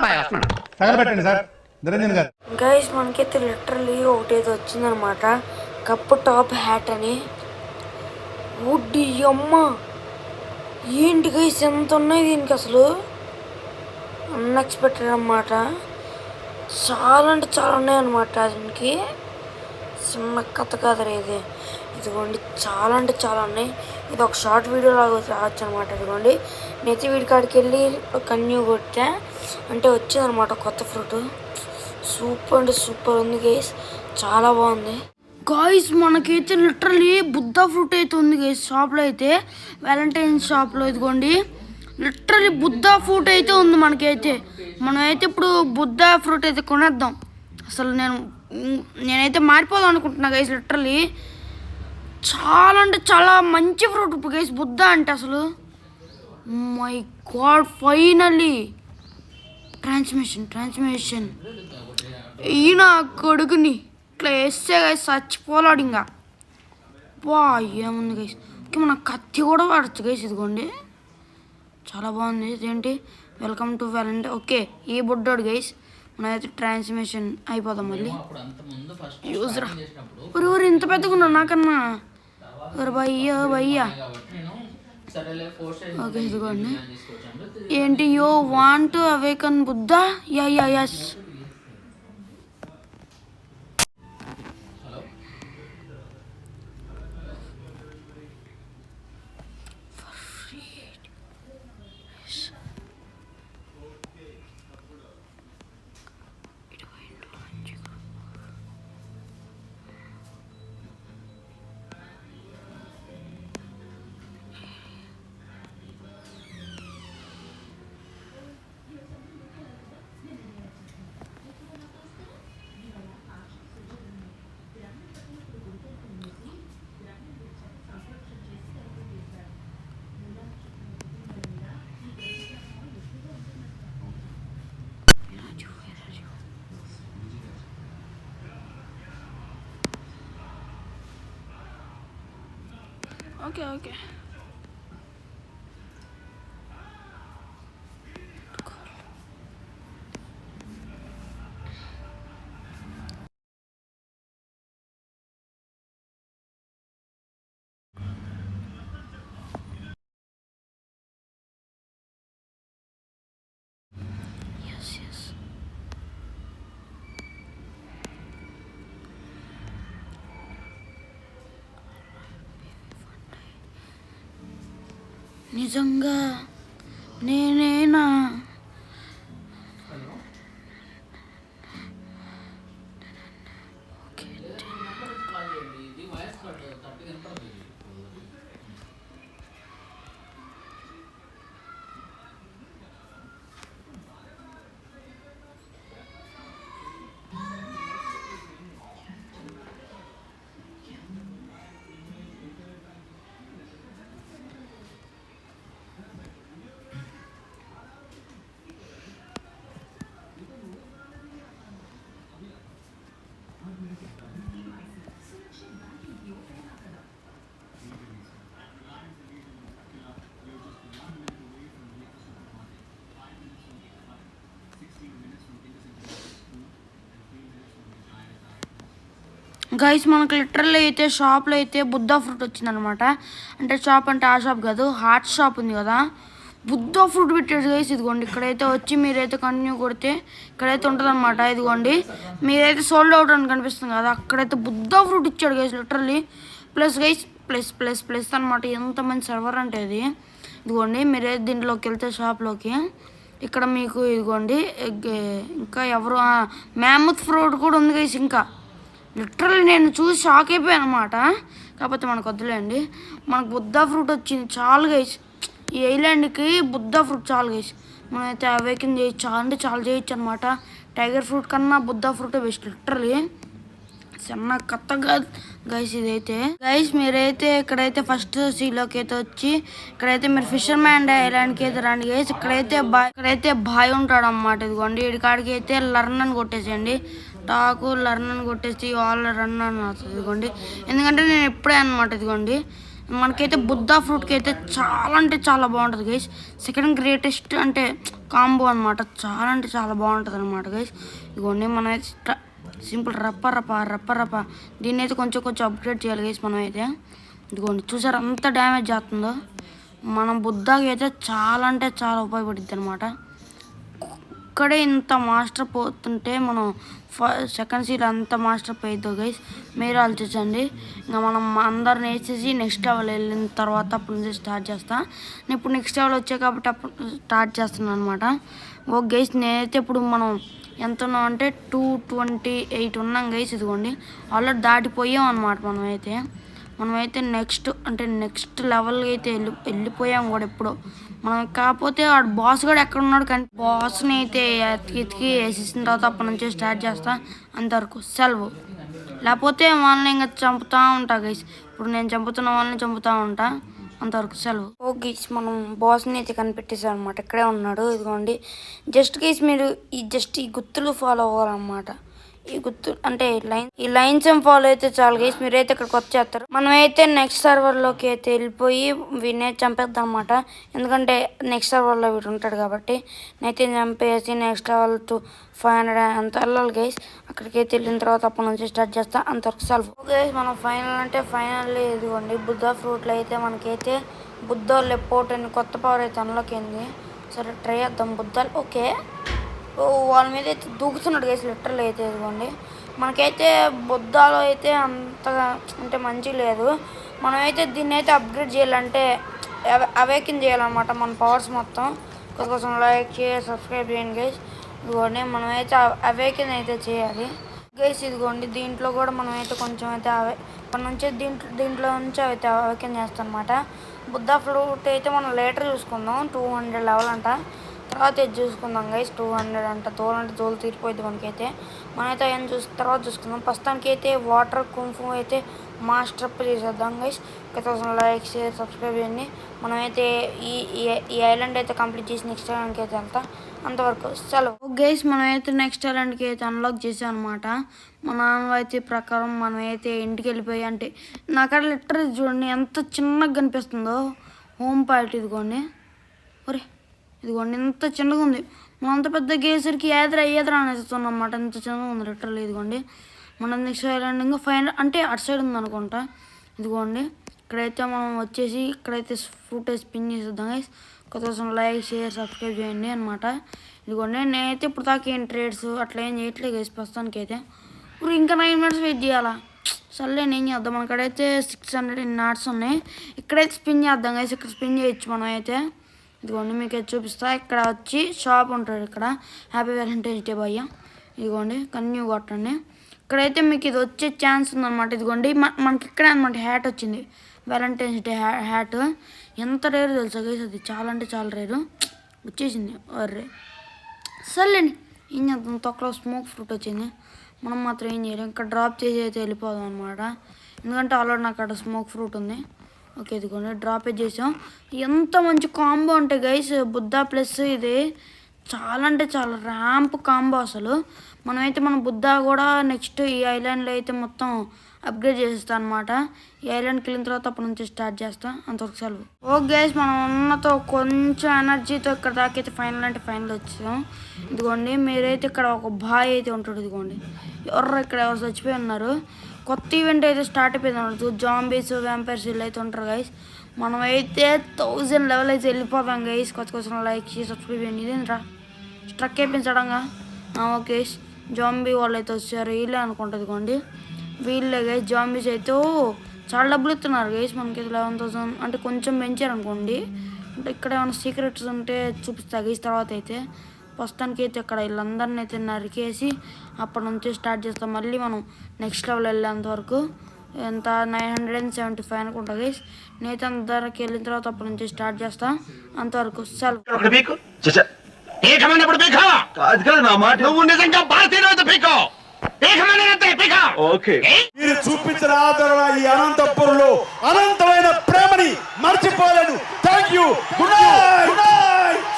తగలబెట్టండి sir Niranjan గారు. Guys మనకైతే literally ఒకటైతే వచ్చిందనమాట, కప్పు టాప్ హ్యాట్ అని. వుడ్డి అమ్మ, ఏంటి గైస్ ఎంత ఉన్నాయి దీనికి, అసలు అన్ఎక్స్పెక్టెడ్ అన్నమాట. చాలా అంటే చాలా ఉన్నాయన్నమాట దీనికి. చిన్న కథ కాదు ఇది. ఇదిగోండి చాలా అంటే చాలా ఉన్నాయి. ఇది ఒక షార్ట్ వీడియో లాగా రావచ్చు అనమాట. ఇదిగోండి నేతి వీడి కాడికి వెళ్ళి కన్యూ కొట్టా అంటే వచ్చిందనమాట కొత్త ఫ్రూట్. సూపర్ అంటే సూపర్ ఉంది గైస్, చాలా బాగుంది. గాయస్ మనకైతే లిటరలీ బుద్ధ ఫ్రూట్ అయితే ఉంది గైస్ షాప్లో అయితే, వ్యాలంటైన్స్ షాప్లో. ఇదిగోండి లిటరలీ బుద్ధ ఫ్రూట్ అయితే ఉంది మనకైతే. మనమైతే ఇప్పుడు బుద్ధ ఫ్రూట్ అయితే కొనేద్దాం. అసలు నేనైతే మారిపోదాం అనుకుంటున్నా గైస్. లిటరలీ చాలా అంటే చాలా మంచి ఫ్రూట్ ఇప్పుడు గైస్ బుద్ధ అంటే. అసలు మై గాడ్, ఫైనల్లీ ట్రాన్స్మిషన్ ఈయన కొడుకుని ఇట్లా వేస్తే గైస్ చచ్చిపోలాడు ఇంకా. వా ఏముంది గైస్. ఓకే మన కత్తి కూడా వాడచ్చు గైస్. ఇదిగోండి చాలా బాగుంది. ఇదేంటి వెల్కమ్ టు వ్యాలంటైన్. ఓకే ఈ బుడ్డాడు గైస్. మనమైతే ట్రాన్స్మిషన్ అయిపోదాం మళ్ళీ. యూజరా ఊరు ఇంత పెద్దగా ఉన్నా నాకన్నా భయ్యా. ఓకే ఇదిగోండి ఏంటి you want awaken Buddha. Yes okay నిజంగా నేనేనా. గైస్ మనకు లిటరల్ అయితే షాప్లో అయితే బుద్ధ ఫ్రూట్ వచ్చిందనమాట. అంటే షాప్ అంటే ఆ షాప్ కాదు, హార్ట్ షాప్ ఉంది కదా, బుద్ధ ఫ్రూట్ పెట్టాడు గైస్. ఇదిగోండి ఇక్కడైతే వచ్చి మీరైతే కంటిన్యూ కొడితే ఇక్కడైతే ఉంటుంది అనమాట. ఇదిగోండి మీరైతే సోల్డ్ అవుట్ అని కనిపిస్తుంది కదా, అక్కడైతే బుద్ధ ఫ్రూట్ ఇచ్చాడు guys literally. Plus guys plus అనమాట. ఎంత మంచి సర్వర్ అంటే ఇది. ఇదిగోండి మీరైతే దీంట్లోకి వెళ్తే షాప్లోకి ఇక్కడ మీకు ఇదిగోండి ఇంకా ఎవరు మ్యామత్ ఫ్రూట్ కూడా ఉంది గైస్. ఇంకా లిటరల్లీ నేను చూసి షాక్ అయిపోయాను అనమాట. కాకపోతే మనకు వద్దులేండి, మనకు బుద్ధ ఫ్రూట్ వచ్చింది చాలు గైస్. ఈ ఐలాండ్కి బుద్ధ ఫ్రూట్ చాలు గైస్. మనమైతే అవేకింగ్ చేయొచ్చు, చాలా అంటే చాలా చేయొచ్చు అనమాట. టైగర్ ఫ్రూట్ కన్నా బుద్ధ ఫ్రూటే బెస్ట్ లిటరల్లీ. చిన్న కొత్తగా గైస్ ఇదైతే. గైస్ మీరైతే ఇక్కడైతే ఫస్ట్ సీలోకి అయితే వచ్చి ఇక్కడైతే మీరు ఫిషర్ మ్యాన్ ఐలాండ్కి అయితే రండి గైస్. ఇక్కడైతే బాయ్ ఉంటాడు అన్నమాట. ఇదిగోండి ఇడికాడికి అయితే లర్న్ అని కొట్టేసేయండి. లర్న్ అని కొట్టేసి వాళ్ళు రన్ అని వస్తుంది. ఇదిగోండి ఎందుకంటే నేను ఎప్పుడే అనమాట. ఇదిగోండి మనకైతే బుద్ధా ఫ్రూట్కి అయితే చాలా అంటే చాలా బాగుంటుంది గైస్. సెకండ్ గ్రేటెస్ట్ అంటే కాంబో అనమాట. చాలా అంటే చాలా బాగుంటుంది అనమాట గైస్. ఇదిగోండి మనమైతే సింపుల్ రప్ప దీన్ని అయితే కొంచెం అప్గ్రేడ్ చేయాలి గైస్ మనమైతే. ఇదిగోండి చూసారు అంత డ్యామేజ్ చేస్తుందో. మనం బుద్ధాకి అయితే చాలా అంటే చాలా ఉపయోగపడుద్ది అనమాట. ఇక్కడే ఇంత మాస్టర్ పోతుంటే మనం సెకండ్ సీట్ అంత మాస్టర్ పోయిద్దో గైస్ మీరు ఆలోచించండి. ఇంకా మనం అందరిని వేసేసి నెక్స్ట్ లెవెల్ వెళ్ళిన తర్వాత అప్పుడు నుంచి స్టార్ట్ చేస్తా. నేను ఇప్పుడు నెక్స్ట్ లెవెల్ వచ్చాయి కాబట్టి అప్పుడు స్టార్ట్ చేస్తున్నాను అనమాట. ఓ గైస్ నేనైతే ఇప్పుడు మనం ఎంత ఉన్నాం అంటే 228 ఉన్నాం గైస్. ఇదిగోండి ఆల్రెడీ దాటిపోయాం అనమాట. మనమైతే నెక్స్ట్ లెవెల్కి అయితే వెళ్ళిపోయాం కూడా ఎప్పుడో మనం. కాకపోతే వాడు బాస్ కూడా ఎక్కడ ఉన్నాడు కానీ బాస్ని అయితే ఎతికి వేసేసిన తర్వాత అప్పటి నుంచి స్టార్ట్ చేస్తా. అంతవరకు సెలవు. లేకపోతే వాళ్ళని ఇంకా చంపుతూ ఉంటా గైస్. ఇప్పుడు నేను చంపుతున్న వాళ్ళని చంపుతూ ఉంటా. అంతవరకు సెలవు. ఓ గైస్ మనం బాస్ని అయితే కనిపెట్టేసాం అనమాట. ఇక్కడే ఉన్నాడు. ఇదిగోండి జస్ట్ గైస్ మీరు ఈ గుర్తులు ఫాలో అవ్వాలన్నమాట. ఈ గుర్తు అంటే ఈ లైన్స్ ఏం ఫాలో అయితే చాలు గైస్ మీరైతే ఇక్కడికి వచ్చేస్తారు. మనమైతే నెక్స్ట్ సర్వర్లోకి అయితే వెళ్ళిపోయి వీడిని చంపేద్దాం అనమాట. ఎందుకంటే నెక్స్ట్ సర్వర్లో వీడు ఉంటాడు కాబట్టి నేనైతే చంపేసి నెక్స్ట్ లెవెల్ 500 అంత వెళ్ళాలి గైస్. అక్కడికి అయితే వెళ్ళిన తర్వాత అప్పటి నుంచి స్టార్ట్ చేస్తా. అంతవరకు సెల్ఫ్ గైస్. మనం ఫైనల్ ఇదిగోండి బుద్ధా ఫ్రూట్లో అయితే మనకైతే బుద్ధా లెపోర్ట్ అని కొత్త పవర్ అయితే అన్లాక్ అయింది. సరే ట్రై చేద్దాం బుద్ధాలు. ఓకే వాళ్ళ మీద అయితే దూకుతున్నాడు గైస్ లిటరల్ అయితే. ఇదిగోండి మనకైతే బుద్ధాలో అయితే అంతగా అంటే మంచి లేదు. మనమైతే దీన్ని అయితే అప్గ్రేడ్ చేయాలంటే అవేకిన్ చేయాలన్నమాట మన పవర్స్ మొత్తం. కోసం లైక్ చేసి సబ్స్క్రైబ్ చేయండి గైస్. ఇదిగోండి మనమైతే అవేకిన్ అయితే చేయాలి గైస్. ఇదిగోండి దీంట్లో కూడా మనమైతే కొంచెం అయితే ఇప్పటి నుంచి దీంట్లో నుంచి అయితే అవేకిన్ చేస్తాం అనమాట. బుద్ధా ఫ్రూట్ అయితే మనం లేటర్ చూసుకుందాం. 200 లెవెల్ అంట. తర్వాత ఇది చూసుకుందాం గైస్. 200 అంట. తోలు తీరిపోయింది మనకైతే. మనమైతే ఆయన తర్వాత చూసుకుందాం. ప్రస్తుతానికి అయితే వాటర్ కుంఫు అయితే మాస్టర్ అప్ చేసేద్దాం గైస్. కోసం లైక్ షేర్ సబ్స్క్రైబ్ చేయండి. మనమైతే ఈ ఐలాండ్ అయితే కంప్లీట్ చేసి నెక్స్ట్ ఐలాండ్కి అయితే వెళ్తా. అంతవరకు సెలవు గైస్. మనమైతే నెక్స్ట్ ఐలాండ్కి అయితే అన్లాక్ చేసాం అనమాట. మా నాన్న అయితే ప్రకారం మనమైతే ఇంటికి వెళ్ళిపోయి అంటే నాకు అక్కడ లిటరల్ చూడండి ఎంత చిన్నగా కనిపిస్తుందో హోమ్ పార్ట్. ఇదిగోండి ఒరే ఇదిగోండి ఎంత చిన్నగా ఉంది. మనం అంత పెద్ద గేసరికి ఎదురా అనేస్తున్నాం అన్నమాట. ఎంత చిన్నగా ఉంది లిటరల్. ఇదిగోండి మనం నెక్స్ట్ ఐలాండ్ ఇంకా అంటే అటు సైడ్ ఉంది అనుకుంటా. ఇదిగోండి ఇక్కడైతే మనం వచ్చేసి ఇక్కడైతే ఫ్రూట్ వేసి స్పిన్ చేసేద్దాం గైస్. కోసం లైక్ షేర్ సబ్స్క్రైబ్ చేయండి అనమాట. ఇదిగోండి నేనైతే ఇప్పుడు దాకా ఏం ట్రేడ్స్ అట్లా ఏం చేయట్లేదు గైస్ ప్రస్తుతానికి అయితే. ఇప్పుడు ఇంకా 9 minutes వెయిట్ చేయాలా? సర్లే నేను చేద్దాం. మనకడైతే 600 నాట్స్ ఉన్నాయి. ఇక్కడైతే స్పిన్ చేద్దాం గైస్. ఇక్కడ స్పిన్ చేయొచ్చు మనం అయితే. ఇదిగోండి మీకు అయితే చూపిస్తా. ఇక్కడ వచ్చి షాప్ ఉంటుంది. ఇక్కడ హ్యాపీ వ్యాలంటైన్స్ డే భయ్య. ఇదిగోండి కన్యూ కొట్టండి. ఇక్కడైతే మీకు ఇది వచ్చే ఛాన్స్ ఉందన్నమాట. ఇదిగోండి మనకి ఇక్కడే అనమాట హ్యాట్ వచ్చింది. వ్యాలంటైన్స్ డే హ్యాట్ ఎంత రేరు తెలుసా గైస్. అది చాలా అంటే చాలా రేరు వచ్చేసింది. అర్రే సర్లేండి ఏం చేద్దాం. తొక్కలో స్మోక్ ఫ్రూట్ వచ్చింది. మనం మాత్రం ఏం చేయలేం. ఇక్కడ డ్రాప్ చేసి అయితే వెళ్ళిపోదాం అనమాట. ఎందుకంటే ఆల్రెడీ నాకు అక్కడ స్మోక్ ఫ్రూట్ ఉంది. ఓకే ఇదిగోండి డ్రాప్ చేసాం. ఎంత మంచి కాంబో అంటే గైస్ బుద్ధా ప్లస్ ఇది చాలా అంటే చాలా ర్యాంప్ కాంబో అసలు. మనమైతే మన బుద్ధా కూడా నెక్స్ట్ ఈ ఐలాండ్లో అయితే మొత్తం అప్గ్రేడ్ చేసేస్తాను అనమాట. ఈ ఐలాండ్కి వెళ్ళిన తర్వాత అప్పటి నుంచి స్టార్ట్ చేస్తా. అంతవరకు సెలవు. ఓకే గైస్ మనం ఉన్నతో కొంచెం ఎనర్జీతో ఇక్కడ దాకా అయితే ఫైనల్ వచ్చాం. ఇదిగోండి మీరైతే ఇక్కడ ఒక బాయ్ అయితే ఉంటాడు. ఇదిగోండి ఇక్కడ ఎవరు చచ్చిపోయి ఉన్నారు. కొత్త ఈవెంట్ అయితే స్టార్ట్ అయిపోయింది అన్నట్టు. జాంబీస్ వ్యాంపైర్స్ వీళ్ళు అయితే ఉంటారు గైస్. మనమైతే 1000 లెవెల్ అయితే వెళ్ళిపోతాం గైస్. కోసం లైక్ చేసి సబ్స్క్రైబ్ చేయండి. ఇదేంట్రా స్ట్రక్ అయిపోయింది సడన్గా. ఓకే జాంబీ వాళ్ళు అయితే వచ్చారు. వీళ్ళే అనుకుంటుంది. ఇదిగోండి వీళ్ళే గైస్ జాంబీస్ అయితే చాలా డబ్బులు ఇస్తున్నారు గైస్. మనకి 11,000 అంటే కొంచెం పెంచారు అనుకోండి. అంటే ఇక్కడ ఏమైనా సీక్రెట్స్ ఉంటే చూపిస్తా గైస్ తర్వాత అయితే. ప్రస్తుతానికి అయితే ఇక్కడ వీళ్ళందరినీ అయితే నరికేసి అప్పటి నుంచి స్టార్ట్ చేస్తాం. మళ్ళీ మనం నెక్స్ట్ లెవెల్ వెళ్ళేంత వరకు ఎంత 975 అనుకుంటా గైస్. నేత ధరకి వెళ్ళిన తర్వాత అప్పటి నుంచి స్టార్ట్ చేస్తా. అంతవరకు సెలవు. మీరు చూపించిన ఆదరణ ఈ అనంతపురంలో అనంతమైన ప్రేమని మర్చిపోలేను. Thank you. Good night.